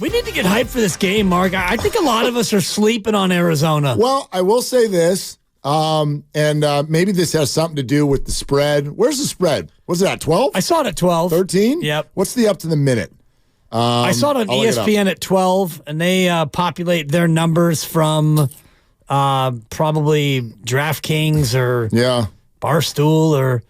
We need to get hyped for this game, Mark. I think a lot of us are sleeping on Arizona. Well, I will say this, and maybe this has something to do with the spread. Where's the spread? Was it at 12? I saw it at 12. 13? Yep. What's the up to the minute? I saw it on ESPN at 12, and they populate their numbers from probably DraftKings or Barstool or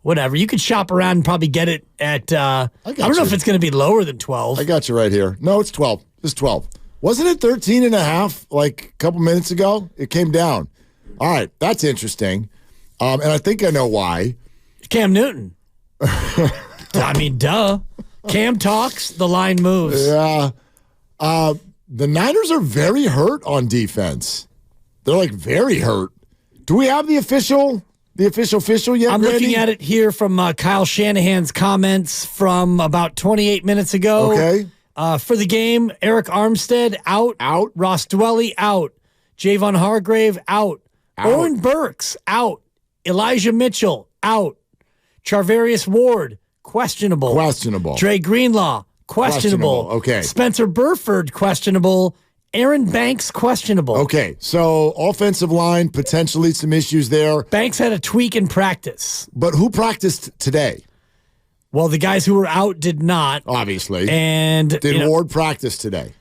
whatever. You could shop around and probably get it at, I don't know if it's going to be lower than 12. I got you right here. No, it's 12. It's 12. Wasn't it 13 and a half like a couple minutes ago? It came down. All right, that's interesting. And I think I know why. Cam Newton. I mean, duh. Cam talks, the line moves. Yeah. The Niners are very hurt on defense. They're like very hurt. Do we have the official yet? I'm Randy? looking at it here from Kyle Shanahan's comments from about 28 minutes ago. Okay. For the game, Eric Armstead out. Ross Dwelly out. Javon Hargrave out. Oren Burks out. Elijah Mitchell out. Charvarius Ward questionable. Dre Greenlaw questionable. Okay. Spencer Burford questionable. Aaron Banks questionable. Okay, so offensive line, potentially some issues there. Banks had a tweak in practice. But who practiced today? Well, the guys who were out did not. Obviously. And did Ward practice today?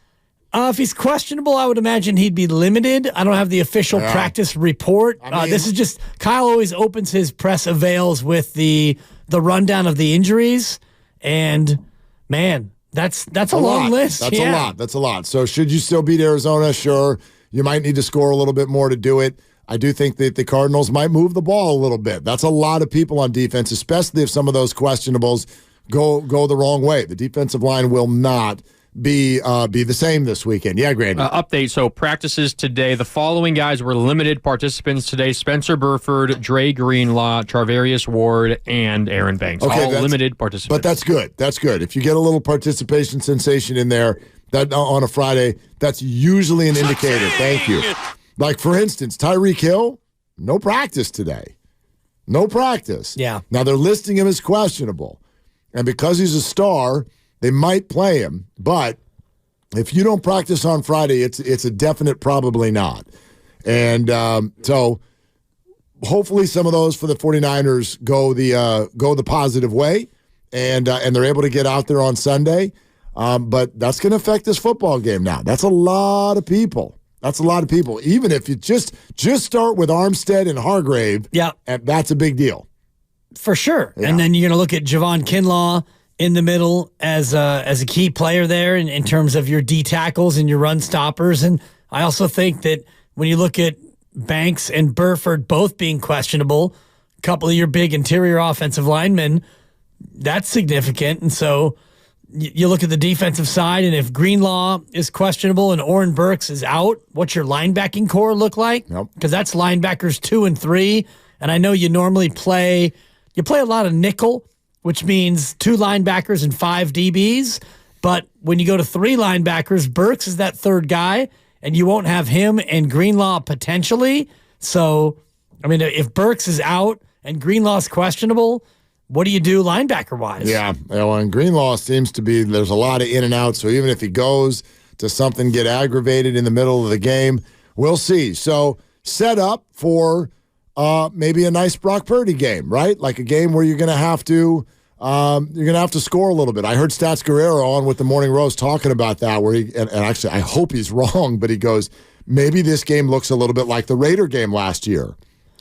If he's questionable, I would imagine he'd be limited. I don't have the official practice report. This is just, Kyle always opens his press avails with the rundown of the injuries. And, man, that's a long list. That's a lot. So should you still beat Arizona? Sure. You might need to score a little bit more to do it. I do think that the Cardinals might move the ball a little bit. That's a lot of people on defense, especially if some of those questionables go the wrong way. The defensive line will not be the same this weekend. Yeah, Grandy. Update. So practices today. The following guys were limited participants today: Spencer Burford, Dre Greenlaw, Charvarius Ward, and Aaron Banks. Okay, all limited participants. But that's good. That's good. If you get a little participation sensation in there that on a Friday, that's usually an indicator. Thank you. Like, for instance, Tyreek Hill, no practice today. No practice. Yeah. Now, they're listing him as questionable. And because he's a star, they might play him. But if you don't practice on Friday, it's a definite probably not. And so hopefully some of those for the 49ers go the positive way, and they're able to get out there on Sunday. But that's going to affect this football game now. That's a lot of people. Even if you just start with Armstead and Hargrave, and that's a big deal. For sure. Yeah. And then you're going to look at Javon Kinlaw in the middle as a key player there in terms of your D tackles and your run stoppers. And I also think that when you look at Banks and Burford both being questionable, a couple of your big interior offensive linemen, that's significant. And so you look at the defensive side, and if Greenlaw is questionable and Oren Burks is out, what's your linebacking core look like? Nope. Because that's linebackers 2 and 3. And I know you normally play a lot of nickel, which means 2 linebackers and 5 DBs. But when you go to 3 linebackers, Burks is that third guy, and you won't have him and Greenlaw potentially. So, I mean, if Burks is out and Greenlaw's questionable, what do you do linebacker-wise? Yeah, well, and Greenlaw seems to be, there's a lot of in and out, so even if he goes to something get aggravated in the middle of the game, we'll see. So set up for maybe a nice Brock Purdy game, right? Like a game where you're going to have to score a little bit. I heard Stats Guerrero on with the Morning Roast talking about that, where and actually I hope he's wrong, but he goes, maybe this game looks a little bit like the Raider game last year,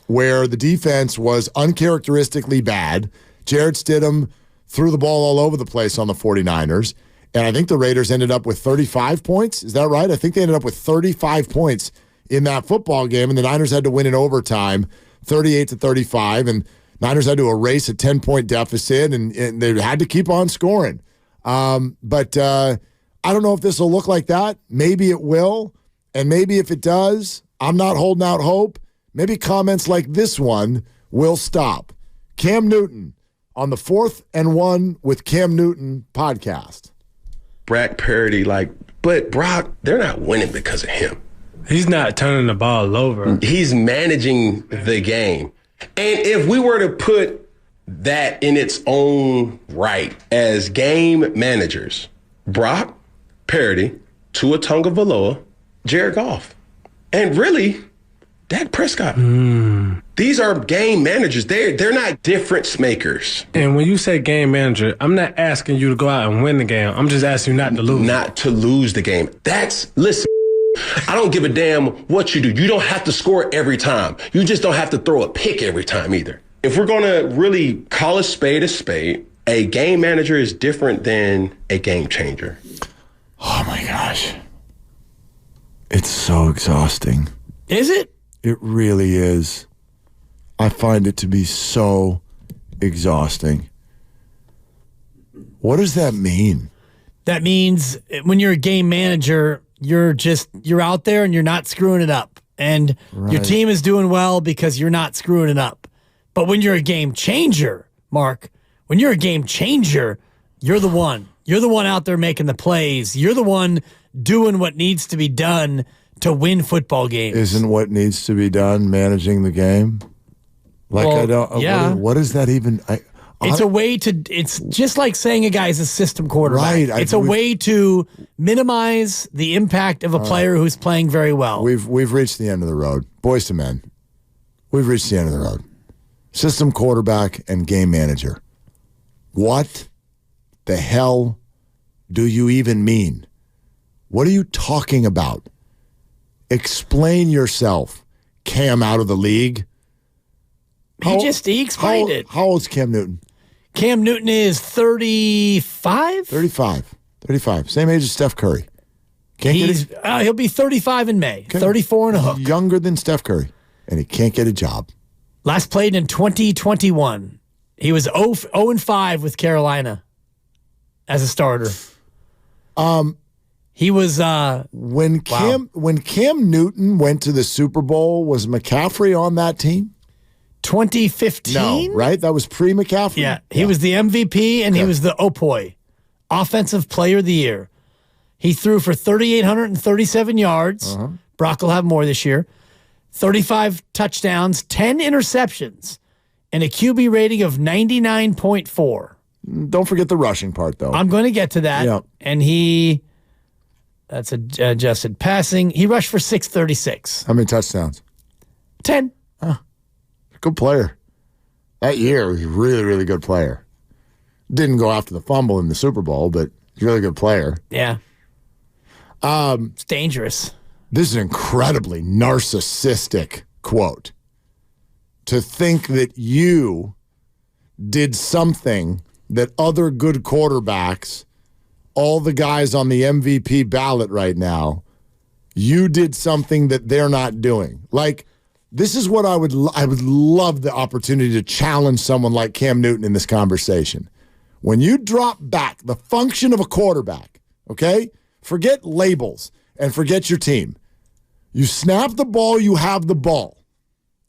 where the defense was uncharacteristically bad. Jared Stidham threw the ball all over the place on the 49ers, and I think the Raiders ended up with 35 points. Is that right? I think they ended up with 35 points in that football game, and the Niners had to win in overtime, 38-35, and Niners had to erase a 10-point deficit, and they had to keep on scoring. But I don't know if this will look like that. Maybe it will, and maybe if it does, I'm not holding out hope. Maybe comments like this one will stop. Cam Newton on the 4th and 1 with Cam Newton podcast. Brock Purdy, but Brock, they're not winning because of him. He's not turning the ball over. He's managing the game. And if we were to put that in its own right as game managers, Brock, Purdy, Tua Tagovailoa, Jared Goff, and really, Dak Prescott. These are game managers. They're not difference makers. And when you say game manager, I'm not asking you to go out and win the game. I'm just asking you not to lose. Not to lose the game. Listen, I don't give a damn what you do. You don't have to score every time. You just don't have to throw a pick every time either. If we're going to really call a spade, a game manager is different than a game changer. Oh, my gosh. It's so exhausting. Is it? It really is. I find it to be so exhausting. What does that mean? That means when you're a game manager, you're out there and you're not screwing it up. And your team is doing well because you're not screwing it up. But when you're a game changer, Mark, when you're a game changer, you're the one. You're the one out there making the plays. You're the one doing what needs to be done to win football games. Isn't what needs to be done managing the game? What is that even? It's just like saying a guy's a system quarterback. Right. It's a way to minimize the impact of a player who's playing very well. We've reached the end of the road. Boys to men. We've reached the end of the road. System quarterback and game manager. What the hell do you even mean? What are you talking about? Explain yourself. Cam out of the league. He explained it. How old's Cam Newton? Cam Newton is 35? 35. Same age as Steph Curry. He'll be 35 in May. 34 and a hook. Younger than Steph Curry. And he can't get a job. Last played in 2021. He was 0-5 with Carolina as a starter. He was when Cam Newton went to the Super Bowl, was McCaffrey on that team? 2015? No, right? That was pre-McCaffrey? Yeah. He was the MVP and he was the Opoi, Offensive Player of the Year. He threw for 3,837 yards. Brock will have more this year. 35 touchdowns, 10 interceptions, and a QB rating of 99.4. Don't forget the rushing part, though. I'm going to get to that. Yeah. And that's adjusted passing. He rushed for 636. How many touchdowns? 10. Good player. That year, he was a really, really good player. Didn't go after the fumble in the Super Bowl, but he's a really good player. Yeah. It's dangerous. This is an incredibly narcissistic quote. To think that you did something that other good quarterbacks, all the guys on the MVP ballot right now, you did something that they're not doing. Like, this is what I would love the opportunity to challenge someone like Cam Newton in this conversation. When you drop back the function of a quarterback, okay? Forget labels and forget your team. You snap the ball, you have the ball.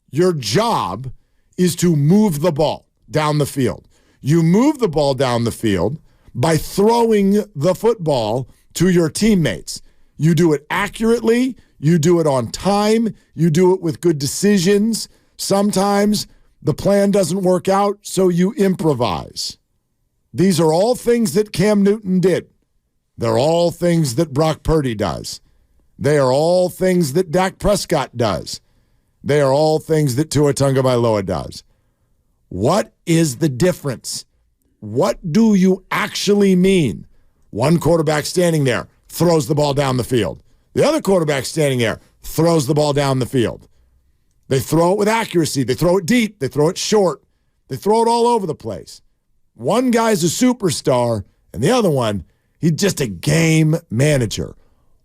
Your job is to move the ball down the field. You move the ball down the field by throwing the football to your teammates. You do it accurately. You do it on time. You do it with good decisions. Sometimes the plan doesn't work out, so you improvise. These are all things that Cam Newton did. They're all things that Brock Purdy does. They are all things that Dak Prescott does. They are all things that Tua Tagovailoa does. What is the difference? What do you actually mean? One quarterback standing there throws the ball down the field. The other quarterback standing there throws the ball down the field. They throw it with accuracy. They throw it deep. They throw it short. They throw it all over the place. One guy's a superstar, and the other one, he's just a game manager.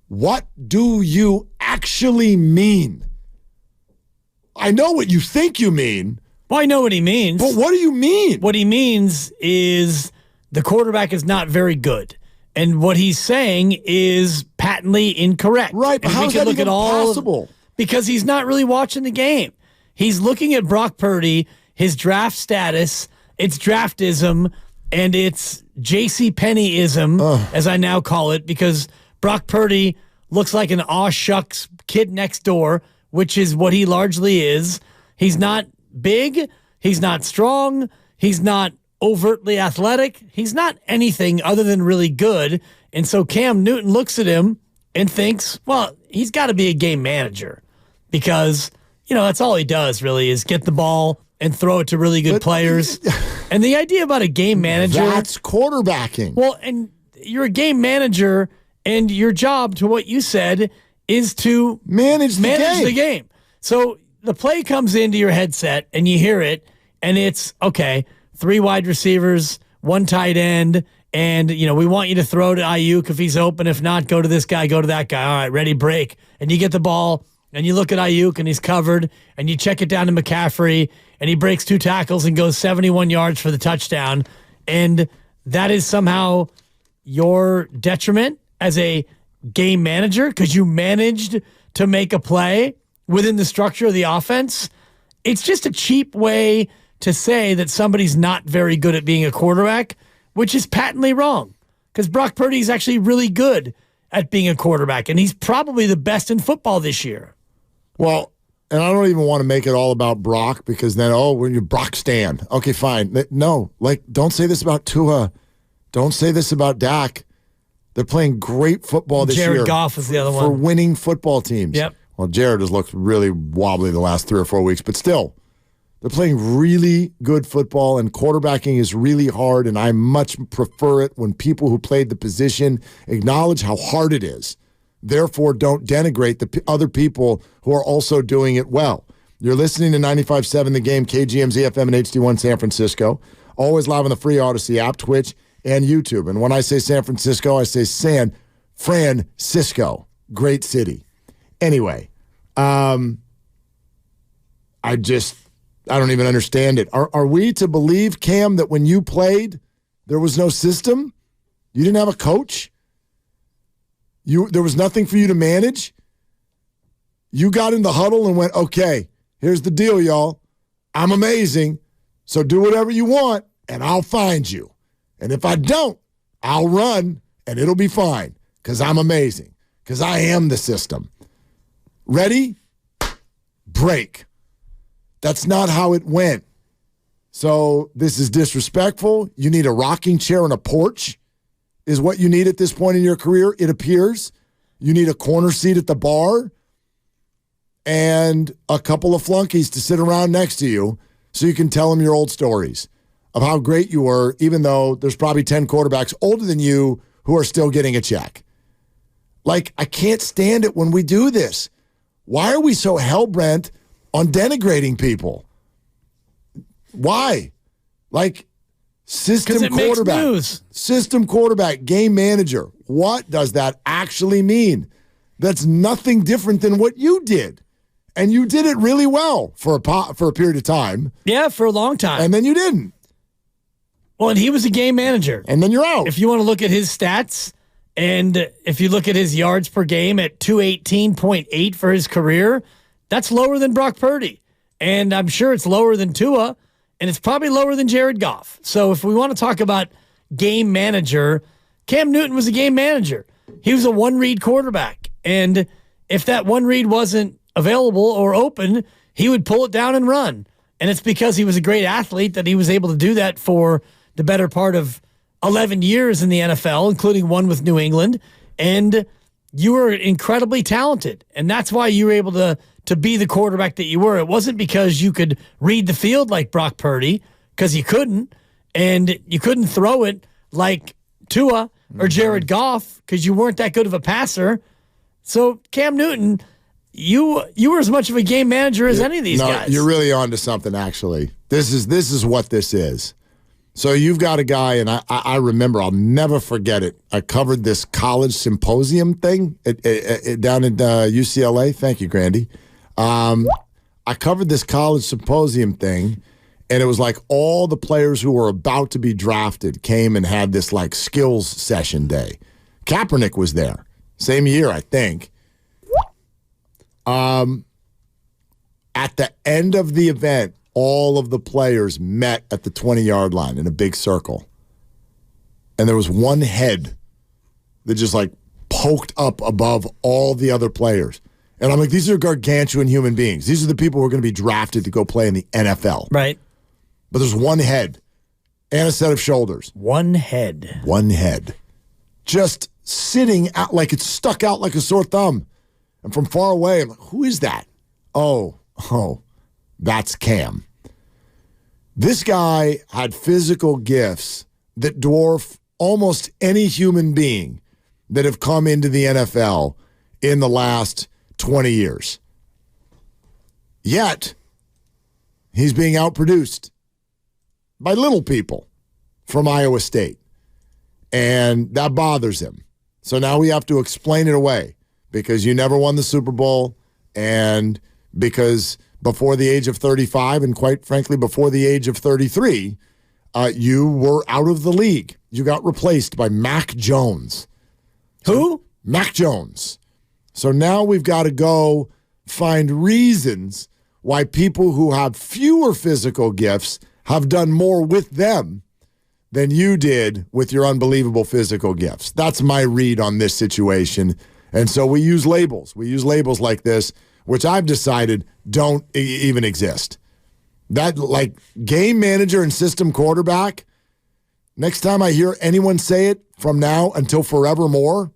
What do you actually mean? I know what you think you mean. Well, I know what he means. But what do you mean? What he means is the quarterback is not very good. And what he's saying is patently incorrect. Right, but how is that even possible? Because he's not really watching the game. He's looking at Brock Purdy, his draft status, it's draftism, and it's JCPenneyism, as I now call it, because Brock Purdy looks like an aw shucks kid next door, which is what he largely is. He's not big. He's not strong. He's not overtly athletic. He's not anything other than really good. And so Cam Newton looks at him and thinks, well, he's got to be a game manager because, that's all he does really is get the ball and throw it to really good players. And the idea about a game manager. That's quarterbacking. Well, and you're a game manager, and your job, to what you said, is to manage the game. So the play comes into your headset, and you hear it, and it's, okay, 3 wide receivers, 1 tight end, and, we want you to throw to Ayuk if he's open. If not, go to this guy, go to that guy. All right, ready, break. And you get the ball, and you look at Ayuk, and he's covered, and you check it down to McCaffrey, and he breaks 2 tackles and goes 71 yards for the touchdown. And that is somehow your detriment as a game manager because you managed to make a play within the structure of the offense. It's just a cheap way to say that somebody's not very good at being a quarterback, which is patently wrong because Brock Purdy is actually really good at being a quarterback, and he's probably the best in football this year. Well, and I don't even want to make it all about Brock because then, when you're Brock Stan. Okay, fine. No, don't say this about Tua. Don't say this about Dak. They're playing great football this year. Jared Goff is the other one. For winning football teams. Yep. Well, Jared has looked really wobbly the last 3 or 4 weeks, but still, they're playing really good football, and quarterbacking is really hard, and I much prefer it when people who played the position acknowledge how hard it is. Therefore, don't denigrate the other people who are also doing it well. You're listening to 95.7 The Game, KGMZ FM and HD1 San Francisco. Always live on the free Odyssey app, Twitch, and YouTube. And when I say San Francisco, I say San Francisco. Great city. Anyway, I don't even understand it. Are we to believe, Cam, that when you played, there was no system? You didn't have a coach? There was nothing for you to manage? You got in the huddle and went, okay, here's the deal, y'all. I'm amazing, so do whatever you want, and I'll find you. And if I don't, I'll run, and it'll be fine, because I'm amazing, because I am the system. Ready? Break. That's not how it went. So this is disrespectful. You need a rocking chair and a porch is what you need at this point in your career, it appears. You need a corner seat at the bar and a couple of flunkies to sit around next to you so you can tell them your old stories of how great you were, even though there's probably 10 quarterbacks older than you who are still getting a check. I can't stand it when we do this. Why are we so hell-bent on denigrating people? Why? System quarterback, game manager. What does that actually mean? That's nothing different than what you did. And you did it really well for a period of time. Yeah, for a long time. And then you didn't. Well, and he was a game manager. And then you're out. If you want to look at his stats, and if you look at his yards per game at 218.8 for his career, that's lower than Brock Purdy. And I'm sure it's lower than Tua. And it's probably lower than Jared Goff. So if we want to talk about game manager, Cam Newton was a game manager. He was a one-read quarterback. And if that one read wasn't available or open, he would pull it down and run. And it's because he was a great athlete that he was able to do that for the better part of 11 years in the NFL, including one with New England. And you were incredibly talented. And that's why you were able to be the quarterback that you were. It wasn't because you could read the field like Brock Purdy, because you couldn't, and you couldn't throw it like Tua or Jared Goff because you weren't that good of a passer. So Cam Newton, you were as much of a game manager as any of these guys. You're really onto something, actually. This is what this is. So you've got a guy, and I remember, I'll never forget it. I covered this college symposium thing down at UCLA. Thank you, Grandy. I covered this college symposium thing, and it was all the players who were about to be drafted came and had this skills session day. Kaepernick was there. Same year, I think. At the end of the event, all of the players met at the 20-yard line in a big circle. And there was one head that just poked up above all the other players. And I'm these are gargantuan human beings. These are the people who are going to be drafted to go play in the NFL. Right. But there's one head and a set of shoulders. One head. One head. Just sitting out like it's stuck out like a sore thumb. And from far away, I'm like, who is that? Oh, that's Cam. This guy had physical gifts that dwarf almost any human being that have come into the NFL in the last 20 years. Yet, he's being outproduced by little people from Iowa State. And that bothers him. So now we have to explain it away because you never won the Super Bowl and because before the age of 35 and quite frankly before the age of 33, you were out of the league. You got replaced by Mac Jones. Who? Mac Jones. So now we've got to go find reasons why people who have fewer physical gifts have done more with them than you did with your unbelievable physical gifts. That's my read on this situation. And so we use labels. We use labels like this, which I've decided don't even exist. That, like, game manager and system quarterback, next time I hear anyone say it from now until forevermore,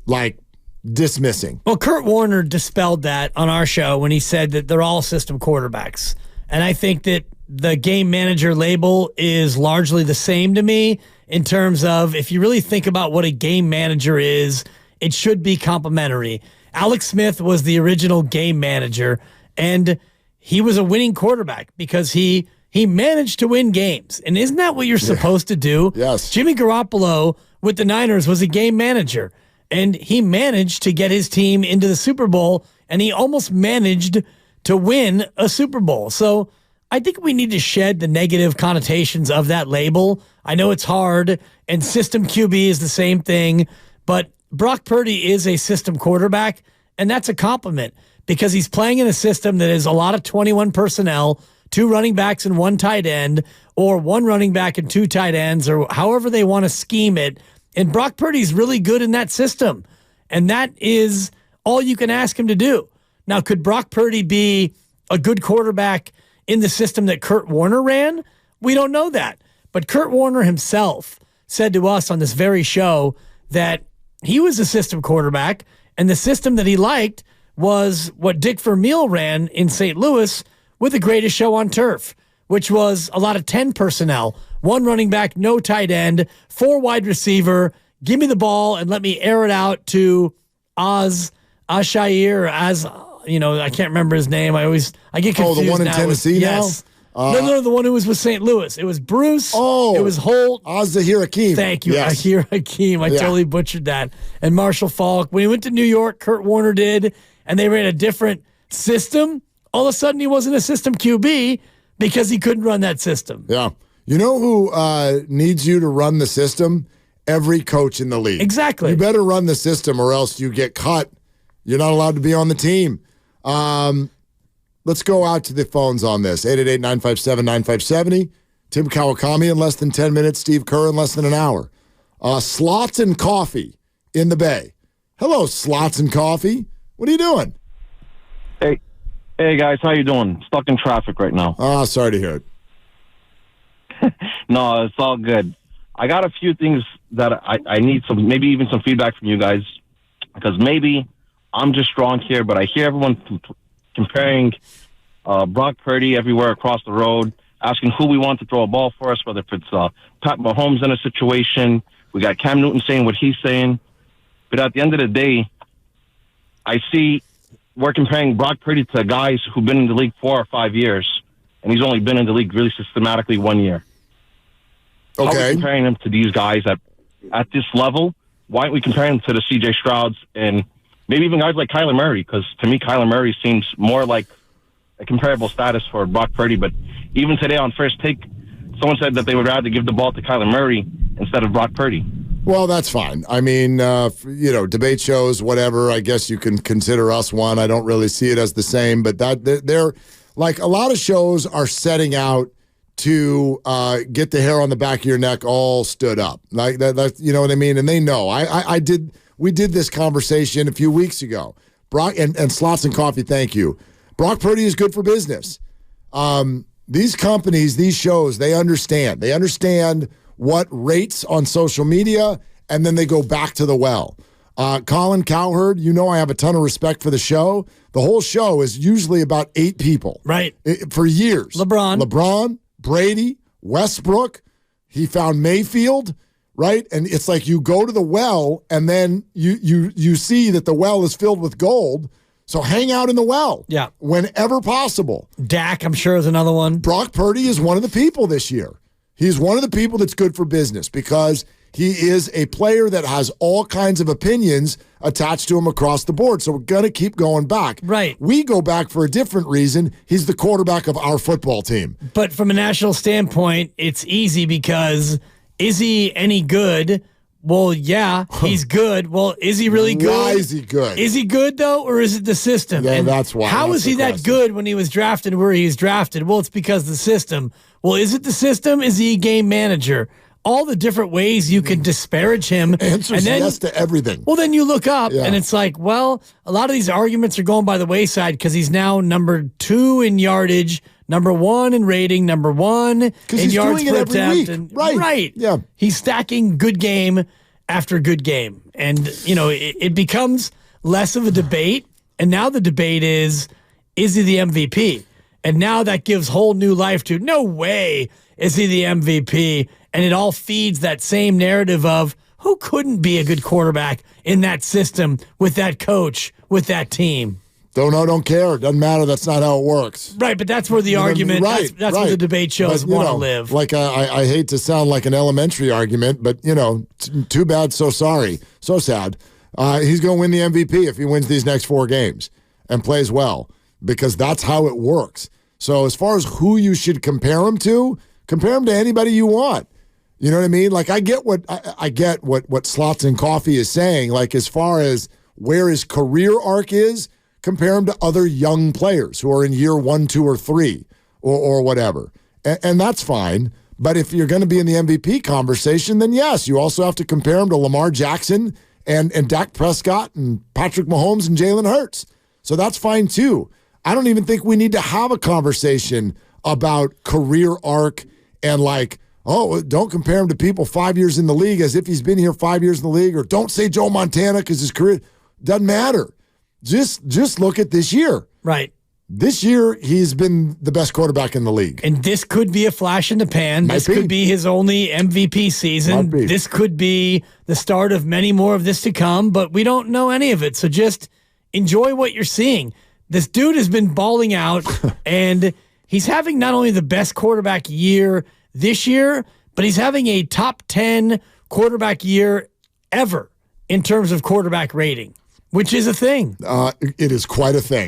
like, dismissing. Well, Kurt Warner dispelled that on our show when he said that they're all system quarterbacks. And I think that the game manager label is largely the same to me in terms of if you really think about what a game manager is, it should be complementary. Alex Smith was the original game manager, and he was a winning quarterback because he managed to win games. And isn't that what you're supposed to do? Yes. Jimmy Garoppolo with the Niners was a game manager, and he managed to get his team into the Super Bowl, and he almost managed to win a Super Bowl. So I think we need to shed the negative connotations of that label. I know it's hard, and system QB is the same thing, but Brock Purdy is a system quarterback, and that's a compliment because he's playing in a system that is a lot of 21 personnel, 2 running backs and 1 tight end, or 1 running back and 2 tight ends, or however they want to scheme it. And Brock Purdy's really good in that system, and that is all you can ask him to do. Now, could Brock Purdy be a good quarterback in the system that Kurt Warner ran? We don't know that. But Kurt Warner himself said to us on this very show that he was a system quarterback, and the system that he liked was what Dick Vermeil ran in St. Louis with the greatest show on turf, which was a lot of 10 personnel, 1 running back, no tight end, 4 wide receiver, give me the ball and let me air it out to Ashair, I can't remember his name. I get confused. Oh, the one in Tennessee now? Yes. No, the one who was with St. Louis. It was Bruce. Oh. It was Holt. Zahir Hakeem. Thank you, Yes. Zahir Hakeem. I totally butchered that. And Marshall Faulk. When he went to New York, Kurt Warner did, and they ran a different system. All of a sudden, he wasn't a system QB because he couldn't run that system. Yeah. You know who needs you to run the system? Every coach in the league. Exactly. You better run the system or else you get cut. You're not allowed to be on the team. Let's go out to the phones on this. 888-957-9570. Tim Kawakami in less than 10 minutes. Steve Kerr in less than an hour. Slots and Coffee in the Bay. Hello, Slots and Coffee. What are you doing? Hey guys, how you doing? Stuck in traffic right now. Sorry to hear it. No, it's all good. I got a few things that I need some, maybe even some feedback from you guys, because maybe I'm just strong here, but I hear everyone comparing Brock Purdy everywhere across the road, asking who we want to throw a ball for us, whether if it's Pat Mahomes in a situation. We got Cam Newton saying what he's saying. But at the end of the day, I see we're comparing Brock Purdy to guys who've been in the league 4 or 5 years, and he's only been in the league really systematically 1 year. Okay. How are we comparing him to these guys at this level? Why aren't we comparing him to the C.J. Strouds and maybe even guys like Kyler Murray? Because to me, Kyler Murray seems more like a comparable status for Brock Purdy. But even today on First Take, someone said that they would rather give the ball to Kyler Murray instead of Brock Purdy. Well, that's fine. I mean, debate shows, whatever. I guess you can consider us one. I don't really see it as the same, but they're like a lot of shows are setting out to get the hair on the back of your neck all stood up, like that. You know what I mean? And they know. We did this conversation a few weeks ago. Brock and Slots and Coffee. Thank you. Brock Purdy is good for business. These companies, these shows, they understand. They understand what rates on social media and then they go back to the well. Colin Cowherd, I have a ton of respect for the show. The whole show is usually about 8 people. Right. For years. LeBron, Brady, Westbrook. He found Mayfield, right? And it's like you go to the well, and then you see that the well is filled with gold. So hang out in the well. Yeah. Whenever possible. Dak, I'm sure, is another one. Brock Purdy is one of the people this year. He's one of the people that's good for business because he is a player that has all kinds of opinions attached to him across the board. So we're going to keep going back. Right. We go back for a different reason. He's the quarterback of our football team. But from a national standpoint, it's easy because is he any good? Well, yeah, he's good. Well, is he really good? Why is he good? Is he good, though, or is it the system? Yeah, and that's why. How that's is he that good when he was drafted where he was drafted? Well, it's because of the system. Well, is it the system? Is he a game manager? All the different ways you can disparage him. Answers yes to everything. Well, then you look up, and it's like, well, a lot of these arguments are going by the wayside because he's now number 2 in yardage, number 1 in rating, number 1 in yards per attempt. And, right. Yeah. He's stacking good game after good game. And, it becomes less of a debate. And now the debate is he the MVP? And now that gives whole new life to, no way is he the MVP. And it all feeds that same narrative of who couldn't be a good quarterback in that system with that coach, with that team. Don't know, don't care. Doesn't matter. That's not how it works. Right, but that's where the argument, that's where the debate shows want to live. Like, I hate to sound like an elementary argument, but, too bad, so sorry. So sad. He's going to win the MVP if he wins these next 4 games and plays well because that's how it works. So as far as who you should compare him to anybody you want. You know what I mean? Like, I get what Slots and Coffee is saying. Like, as far as where his career arc is, compare him to other young players who are in year 1, 2, or 3 or whatever. And that's fine. But if you're going to be in the MVP conversation, then yes, you also have to compare him to Lamar Jackson and Dak Prescott and Patrick Mahomes and Jalen Hurts. So that's fine too. I don't even think we need to have a conversation about career arc and like, oh, don't compare him to people 5 years in the league as if he's been here 5 years in the league, or don't say Joe Montana because his career doesn't matter. Just look at this year. Right. This year, he's been the best quarterback in the league. And this could be a flash in the pan. This could be his only MVP season. This could be the start of many more of this to come, but we don't know any of it. So just enjoy what you're seeing. This dude has been balling out, and he's having not only the best quarterback year this year, but he's having a top 10 quarterback year ever in terms of quarterback rating, which is a thing. It is quite a thing.